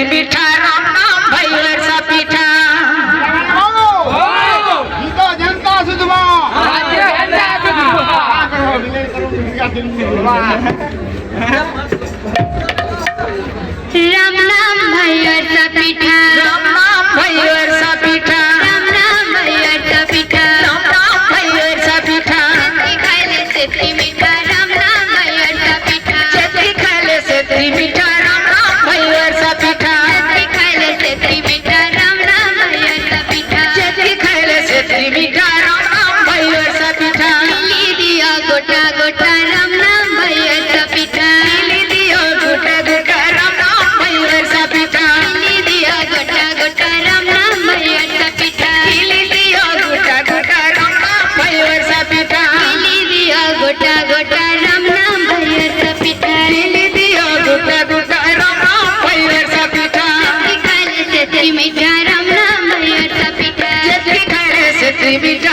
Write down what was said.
मीठा राम नाम भैया पीठा जनता सुधवा राम नाम भैया पीठा राम नाम भैया पीठा राम नाम भैया पीठा राम नाम भैया पीठा खाले से मीठा राम नाम भैया पीठा चटनी खाले से मीठा राम नाम भैया पीठा खाले से मीठा राम नाम भैया पीठा चटनी खाले से मीठा राम नाम भैया पीठा ली दिया गोटा गोटा राम नाम भैया पीठा ली दिया गोटा गोटा राम नाम भैया पीठा ली दिया गोटा गोटा राम नाम भैया पीठा ली दिया गोटा गोटा राम नाम भैया पीठा ली दिया गोटा गोटा राम नाम भैया पीठा ली दिया गोटा गोटा राम नाम भैया पीठा खाले से मीठा राम नाम भैया पीठा चटनी खाले से मीठा